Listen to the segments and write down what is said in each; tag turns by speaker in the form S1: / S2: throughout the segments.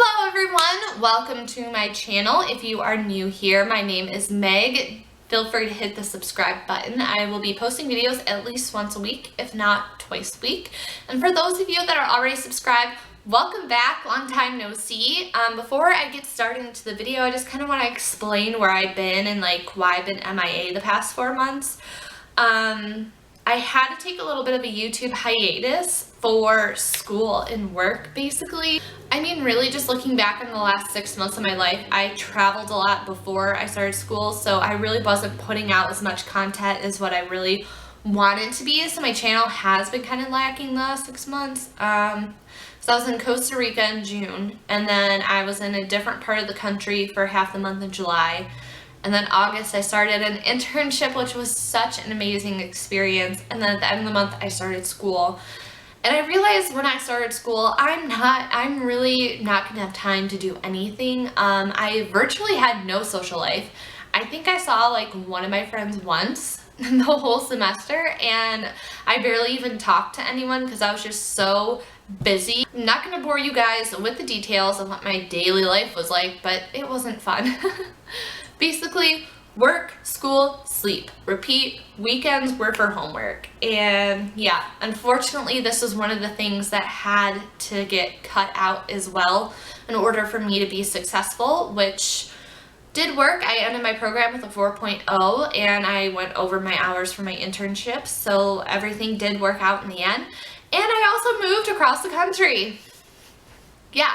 S1: Hello everyone, welcome to my channel. If you are new here, my name is Meg. Feel free to hit the subscribe button. I will be posting videos at least once a week, if not twice a week. And for those of you that are already subscribed, welcome back, long time no see. Before I get started into the video, I just kind of want to explain where I've been and like why I've been MIA the past 4 months. I had to take a little bit of a YouTube hiatus for school and work, basically. I mean, really just looking back on the last 6 months of my life, I traveled a lot before I started school, so I really wasn't putting out as much content as what I really wanted to be. So my channel has been kind of lacking the last 6 months. So I was in Costa Rica in June, and then I was in a different part of the country for half the month of July. And then August, I started an internship, which was such an amazing experience. And then at the end of the month, I started school. And I realized when I started school, I'm really not gonna have time to do anything. I virtually had no social life. I think I saw like one of my friends once in the whole semester, and I barely even talked to anyone because I was just so busy. I'm not gonna bore you guys with the details of what my daily life was like, but it wasn't fun. Basically, work, school, sleep, repeat. Weekends were for homework. And yeah, unfortunately, this was one of the things that had to get cut out as well in order for me to be successful, which did work. I ended my program with a 4.0 and I went over my hours for my internships, so everything did work out in the end. And I also moved across the country. Yeah.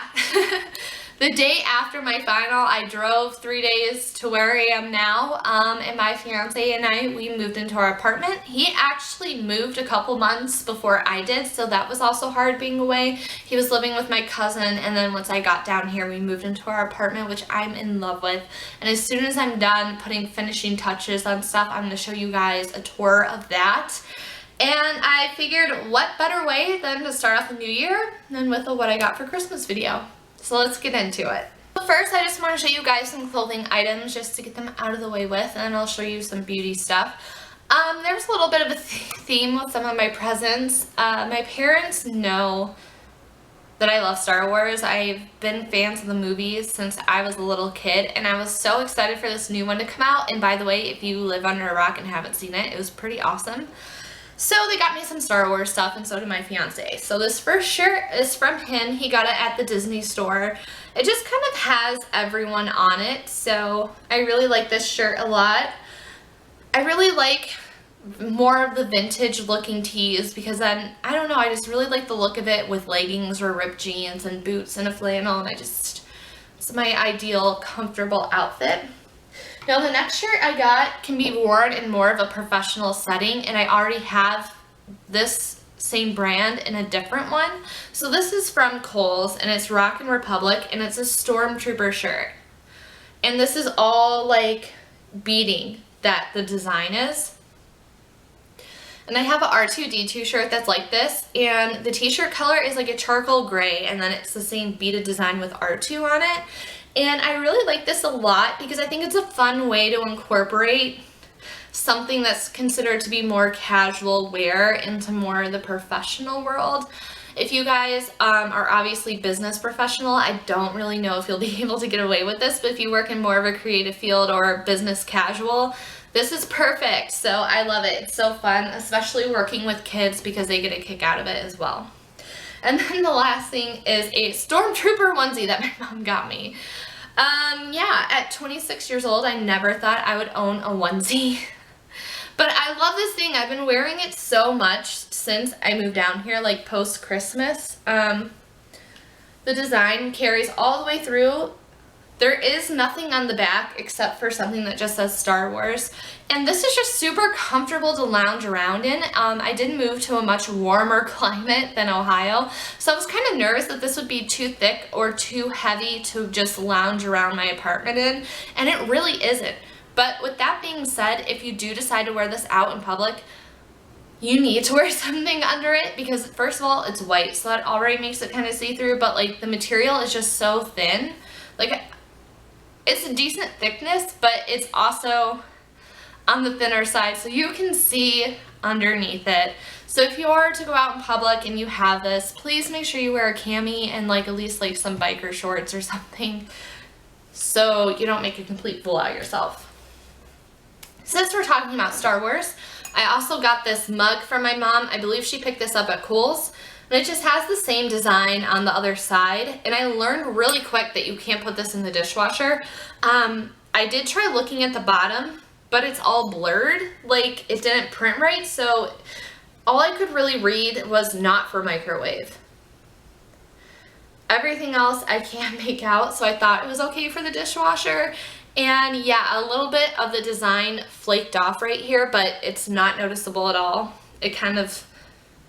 S1: The day after my final, I drove 3 days to where I am now, and my fiance and I, we moved into our apartment. He actually moved a couple months before I did, so that was also hard being away. He was living with my cousin, and then once I got down here, we moved into our apartment, which I'm in love with. And as soon as I'm done putting finishing touches on stuff, I'm going to show you guys a tour of that. And I figured what better way than to start off the new year than with a what I got for Christmas video. So let's get into it. First, I just want to show you guys some clothing items just to get them out of the way with, and then I'll show you some beauty stuff. There's a little bit of a theme with some of my presents. My parents know that I love Star Wars. I've been fans of the movies since I was a little kid, and I was so excited for this new one to come out. And by the way, if you live under a rock and haven't seen it, it was pretty awesome. So they got me some Star Wars stuff, and so did my fiance. So this first shirt is from him. He got it at the Disney store. It just kind of has everyone on it, so I really like this shirt a lot. I really like more of the vintage looking tees because then, I don't know, I just really like the look of it with leggings or ripped jeans and boots and a flannel, and it's my ideal comfortable outfit. Now the next shirt I got can be worn in more of a professional setting, and I already have this same brand in a different one. So this is from Kohl's, and it's Rockin' Republic, and it's a Stormtrooper shirt. And this is all like beading that the design is. And I have an R2-D2 shirt that's like this, and the t-shirt color is like a charcoal gray, and then it's the same beaded design with R2 on it. And I really like this a lot because I think it's a fun way to incorporate something that's considered to be more casual wear into more of the professional world. If you guys are obviously business professional, I don't really know if you'll be able to get away with this, but if you work in more of a creative field or business casual, this is perfect. So I love it. It's so fun, especially working with kids because they get a kick out of it as well. And then the last thing is a Stormtrooper onesie that my mom got me. Yeah, at 26 years old, I never thought I would own a onesie. But I love this thing. I've been wearing it so much since I moved down here, like post-Christmas. The design carries all the way through. There is nothing on the back except for something that just says Star Wars. And this is just super comfortable to lounge around in. I did move to a much warmer climate than Ohio, so I was kind of nervous that this would be too thick or too heavy to just lounge around my apartment in, and it really isn't. But with that being said, if you do decide to wear this out in public, you need to wear something under it because first of all, it's white, so that already makes it kind of see-through, but like the material is just so thin. Like, it's a decent thickness, but it's also, on the thinner side so you can see underneath it. So if you are to go out in public and you have this, please make sure you wear a cami and like at least like some biker shorts or something so you don't make a complete fool out of yourself. Since we're talking about Star Wars, I also got this mug from my mom. I believe she picked this up at Kohl's. And it just has the same design on the other side. And I learned really quick that you can't put this in the dishwasher. I did try looking at the bottom, but it's all blurred. Like, it didn't print right, so all I could really read was not for microwave. Everything else I can't make out, so I thought it was okay for the dishwasher. And yeah, a little bit of the design flaked off right here, but it's not noticeable at all. It kind of,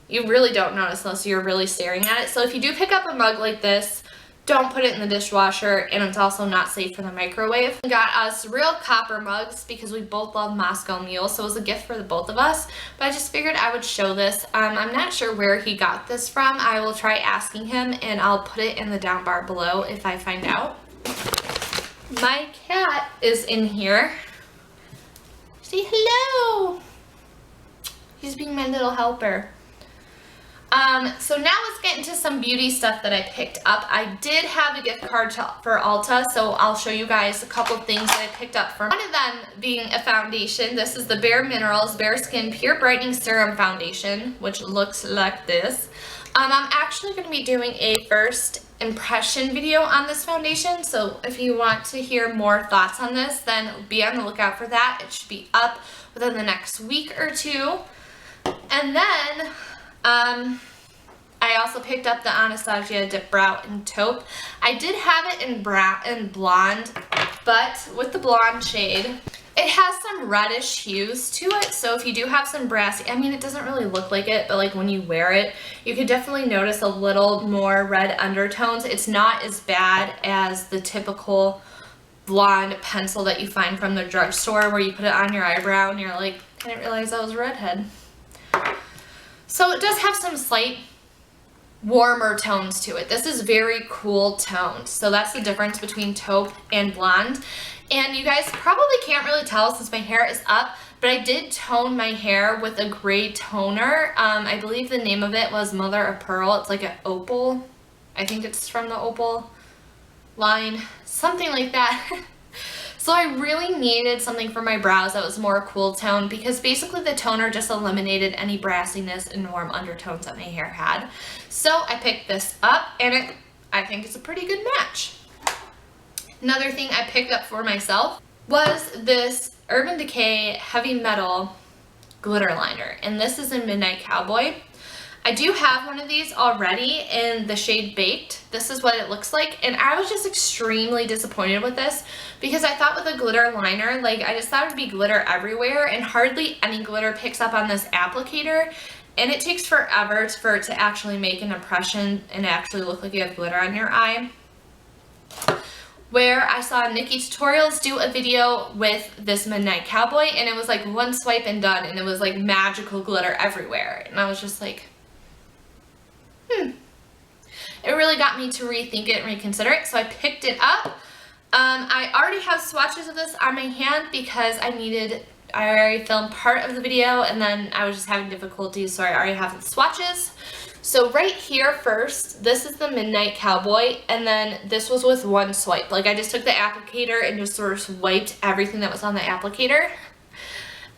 S1: you really don't notice unless you're really staring at it. So if you do pick up a mug like this, don't put it in the dishwasher, and it's also not safe for the microwave. We got us real copper mugs because we both love Moscow Mule, so it was a gift for the both of us. But I just figured I would show this. I'm not sure where he got this from. I will try asking him, and I'll put it in the down bar below if I find out. My cat is in here. Say hello. He's being my little helper. So now let's get into some beauty stuff that I picked up. I did have a gift card for Ulta, so I'll show you guys a couple things that I picked up for. One of them being a foundation. This is the Bare Minerals Bare Skin Pure Brightening Serum Foundation, which looks like this. I'm actually going to be doing a first impression video on this foundation, so if you want to hear more thoughts on this, then be on the lookout for that. It should be up within the next week or two. And then I also picked up the Anastasia Dip Brow in Taupe. I did have it in brown and blonde, but with the blonde shade, it has some reddish hues to it. So if you do have some brassy, I mean, it doesn't really look like it, but like when you wear it, you could definitely notice a little more red undertones. It's not as bad as the typical blonde pencil that you find from the drugstore where you put it on your eyebrow and you're like, I didn't realize I was a redhead. So it does have some slight warmer tones to it. This is very cool toned. So that's the difference between taupe and blonde. And you guys probably can't really tell since my hair is up, but I did tone my hair with a gray toner. I believe the name of it was Mother of Pearl. It's like an opal. I think it's from the opal line, something like that. So I really needed something for my brows that was more cool tone because basically the toner just eliminated any brassiness and warm undertones that my hair had. So I picked this up, and I think it's a pretty good match. Another thing I picked up for myself was this Urban Decay Heavy Metal glitter liner, and this is in Midnight Cowboy. I do have one of these already in the shade Baked. This is what it looks like, and I was just extremely disappointed with this because I thought with a glitter liner, like I just thought it would be glitter everywhere, and hardly any glitter picks up on this applicator, and it takes forever for it to actually make an impression and actually look like you have glitter on your eye. Where I saw Nikki Tutorials do a video with this Midnight Cowboy, and it was like one swipe and done, and it was like magical glitter everywhere, and I was just like, It really got me to rethink it and reconsider it, so I picked it up. I already have swatches of this on my hand because I already filmed part of the video and then I was just having difficulties, so I already have the swatches. So right here first, this is the Midnight Cowboy, and then this was with one swipe. Like I just took the applicator and just sort of wiped everything that was on the applicator.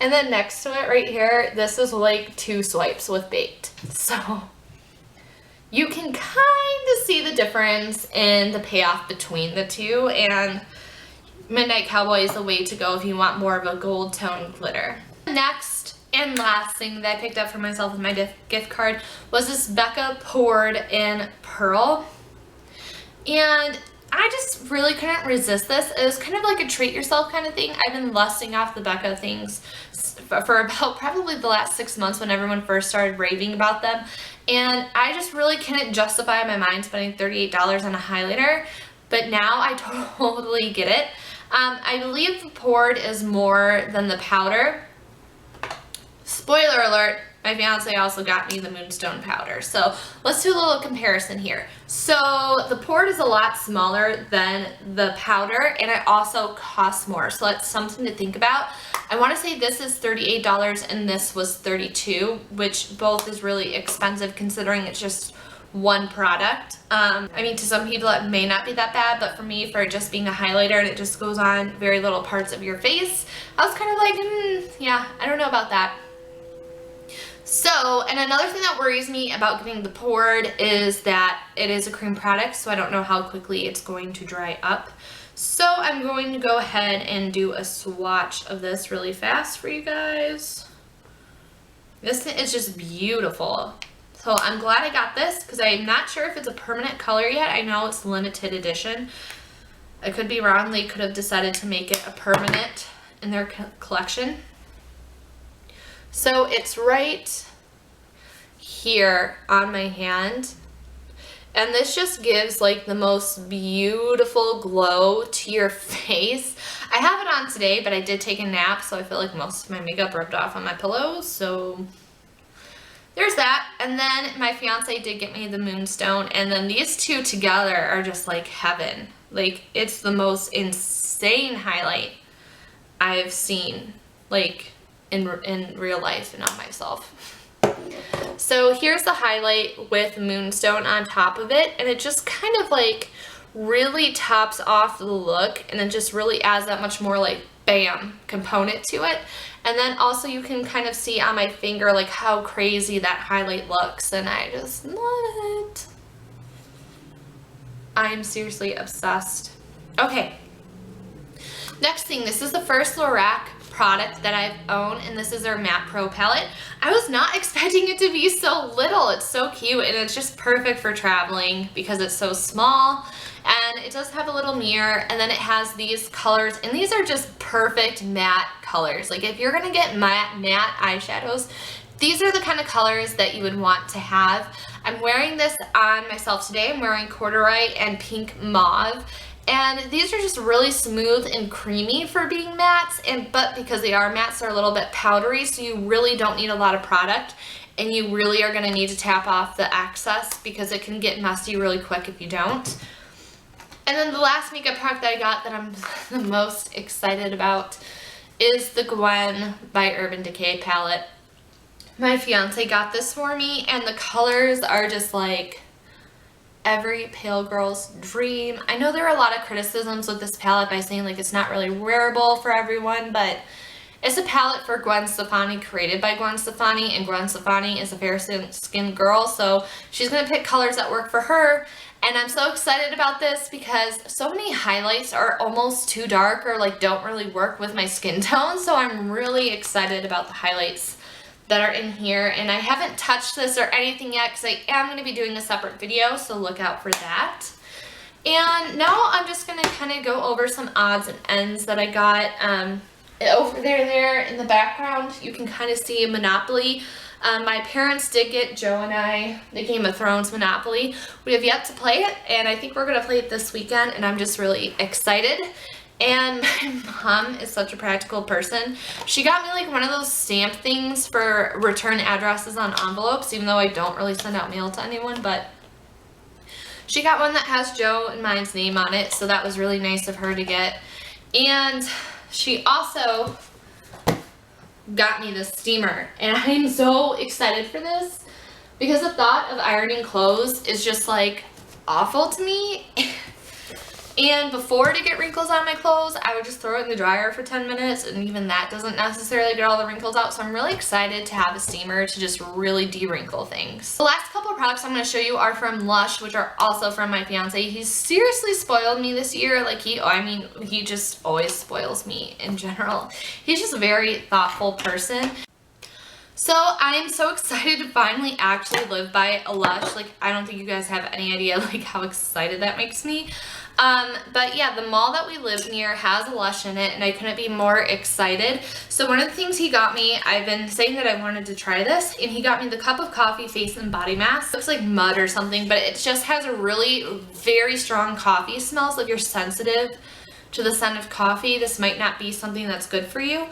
S1: And then next to it right here, this is like 2 swipes with Baked. So you can kind of see the difference in the payoff between the two, and Midnight Cowboy is the way to go if you want more of a gold tone glitter. Next and last thing that I picked up for myself with my gift card was this Becca Poured in Pearl, and I just really couldn't resist this. It was kind of like a treat yourself kind of thing. I've been lusting off the Becca things for about probably the last 6 months when everyone first started raving about them, and I just really couldn't justify in my mind spending $38 on a highlighter, but now I totally get it. I believe the poured is more than the powder. Spoiler alert, my fiance also got me the Moonstone powder. So let's do a little comparison here. So the port is a lot smaller than the powder, and it also costs more. So that's something to think about. I want to say this is $38 and this was $32, which both is really expensive considering it's just one product. I mean, to some people it may not be that bad, but for me, for it just being a highlighter and it just goes on very little parts of your face, I was kind of like, yeah, I don't know about that. So, and another thing that worries me about getting the poured is that it is a cream product, so I don't know how quickly it's going to dry up. So I'm going to go ahead and do a swatch of this really fast for you guys. This is just beautiful. So I'm glad I got this because I'm not sure if it's a permanent color yet. I know it's limited edition. I could be wrong. They could have decided to make it a permanent in their collection. So it's right here on my hand. And this just gives like the most beautiful glow to your face. I have it on today, but I did take a nap, so I feel like most of my makeup rubbed off on my pillows. So there's that. And then my fiance did get me the Moonstone, and then these two together are just like heaven. Like, it's the most insane highlight I've seen, like, in real life and on myself. So here's the highlight with Moonstone on top of it, and it just kind of like really tops off the look, and it just really adds that much more like bam component to it. And then also you can kind of see on my finger like how crazy that highlight looks, and I just love it. I am seriously obsessed. Okay, next thing, this is the first Lorac product that I've owned, and this is their Matte Pro palette. I was not expecting it to be so little. It's so cute, and it's just perfect for traveling because it's so small, and it does have a little mirror, and then it has these colors, and these are just perfect matte colors. Like, if you're gonna get matte eyeshadows, these are the kind of colors that you would want to have. I'm wearing this on myself today. I'm wearing corduroy and pink mauve. And these are just really smooth and creamy for being mattes, but because they are mattes, they're a little bit powdery, so you really don't need a lot of product, and you really are going to need to tap off the excess because it can get messy really quick if you don't. And then the last makeup product that I got that I'm the most excited about is the Gwen by Urban Decay palette. My fiance got this for me, and the colors are just like every pale girl's dream. I know there are a lot of criticisms with this palette by saying like it's not really wearable for everyone, but it's a palette for Gwen Stefani, created by Gwen Stefani, and Gwen Stefani is a fair skinned girl, so she's gonna pick colors that work for her. And I'm so excited about this because so many highlights are almost too dark or like don't really work with my skin tone, so I'm really excited about the highlights that are in here. And I haven't touched this or anything yet because I am going to be doing a separate video, so look out for that. And now I'm just going to kind of go over some odds and ends that I got. Over there in the background, you can kind of see Monopoly. My parents did get Joe and I the Game of Thrones Monopoly. We have yet to play it, and I think we're going to play it this weekend, and I'm just really excited. And my mom is such a practical person. She got me like one of those stamp things for return addresses on envelopes, even though I don't really send out mail to anyone, but she got one that has Joe and mine's name on it, so that was really nice of her to get. And she also got me this steamer, and I'm so excited for this because the thought of ironing clothes is just like awful to me. And before, to get wrinkles on my clothes, I would just throw it in the dryer for 10 minutes, and even that doesn't necessarily get all the wrinkles out, so I'm really excited to have a steamer to just really de-wrinkle things. The last couple of products I'm going to show you are from Lush, which are also from my fiance. He's seriously spoiled me this year. Like, he just always spoils me in general. He's just a very thoughtful person. So I'm so excited to finally actually live by a Lush. Like, I don't think you guys have any idea like how excited that makes me. But yeah, the mall that we live near has a Lush in it, and I couldn't be more excited. So one of the things he got me, I've been saying that I wanted to try this, and he got me the Cup of Coffee face and body mask. It looks like mud or something, but it just has a really very strong coffee smell. So if you're sensitive to the scent of coffee, this might not be something that's good for you.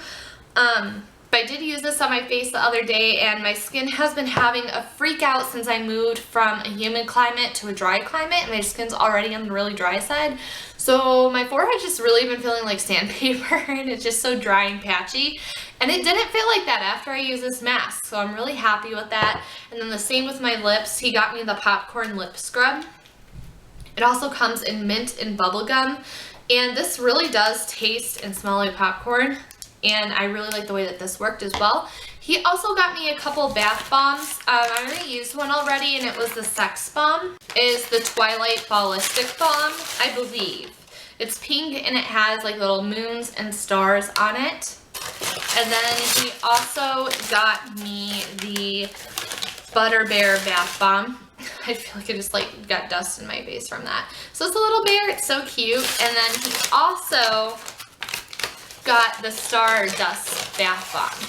S1: But I did use this on my face the other day, and my skin has been having a freak out since I moved from a humid climate to a dry climate, and my skin's already on the really dry side. So my forehead's just really been feeling like sandpaper, and it's just so dry and patchy. And it didn't feel like that after I used this mask, so I'm really happy with that. And then the same with my lips. He got me the popcorn lip scrub. It also comes in mint and bubblegum, and this really does taste and smell like popcorn. And I really like the way that this worked as well. He also got me a couple bath bombs. I already used one already, and it was the Sex Bomb. It is the Twilight Ballistic Balm, I believe. It's pink, and it has like little moons and stars on it. And then he also got me the Butter Bear Bath Bomb. I feel like I just like got dust in my face from that. So it's a little bear, it's so cute. And then he also got the Stardust Bath Bomb.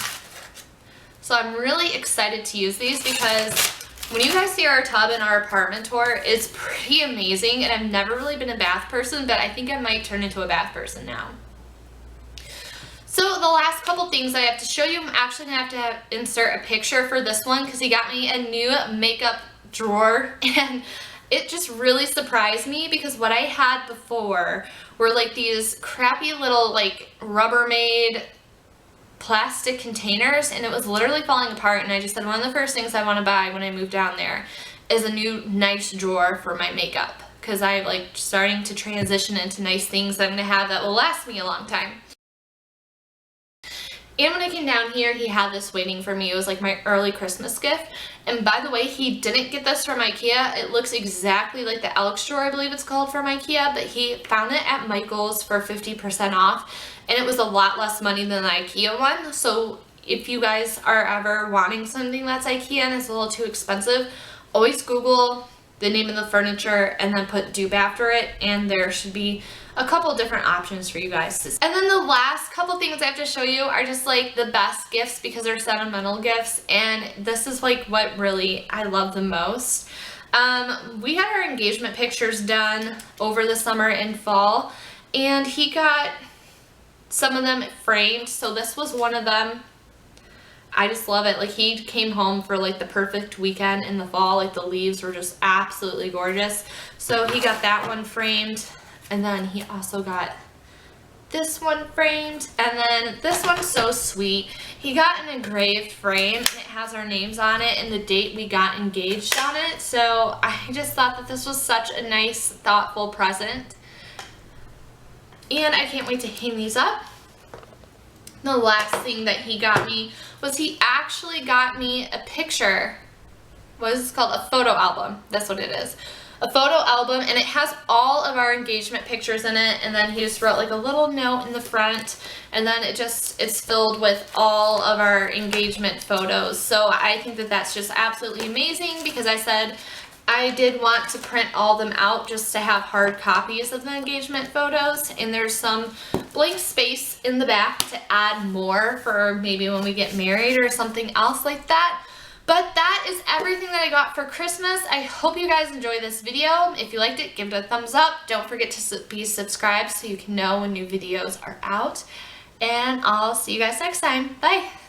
S1: So I'm really excited to use these because when you guys see our tub in our apartment tour, it's pretty amazing, and I've never really been a bath person, but I think I might turn into a bath person now. So the last couple things I have to show you, I'm actually going to have to insert a picture for this one because he got me a new makeup drawer, and it just really surprised me because what I had before were like these crappy little like Rubbermaid plastic containers, and it was literally falling apart. And I just said one of the first things I want to buy when I move down there is a new nice drawer for my makeup, because I'm like starting to transition into nice things that I'm going to have that will last me a long time. And when I came down here, he had this waiting for me. It was like my early Christmas gift. And by the way, he didn't get this from IKEA. It looks exactly like the Alex drawer, I believe it's called, from IKEA, but he found it at Michael's for 50% off. And it was a lot less money than the IKEA one. So if you guys are ever wanting something that's IKEA and it's a little too expensive, always Google the name of the furniture and then put dupe after it, and there should be a couple different options for you guys to see. And then the last couple things I have to show you are just like the best gifts because they're sentimental gifts, and this is like what really I love the most. We had our engagement pictures done over the summer and fall, and he got some of them framed, so this was one of them. I just love it. Like, he came home for like the perfect weekend in the fall. Like, the leaves were just absolutely gorgeous. So he got that one framed, and then he also got this one framed, and then this one's so sweet. He got an engraved frame, and it has our names on it and the date we got engaged on it. So I just thought that this was such a nice, thoughtful present, and I can't wait to hang these up. The last thing that he got me was he actually got me a picture. What is this called? A photo album. That's what it is. A photo album, and it has all of our engagement pictures in it, and then he just wrote like a little note in the front, and then it's filled with all of our engagement photos. So I think that that's just absolutely amazing, because I said I did want to print all them out just to have hard copies of the engagement photos, and there's some blank space in the back to add more for maybe when we get married or something else like that. But that is everything that I got for Christmas. I hope you guys enjoyed this video. If you liked it, give it a thumbs up. Don't forget to be subscribed so you can know when new videos are out. And I'll see you guys next time. Bye!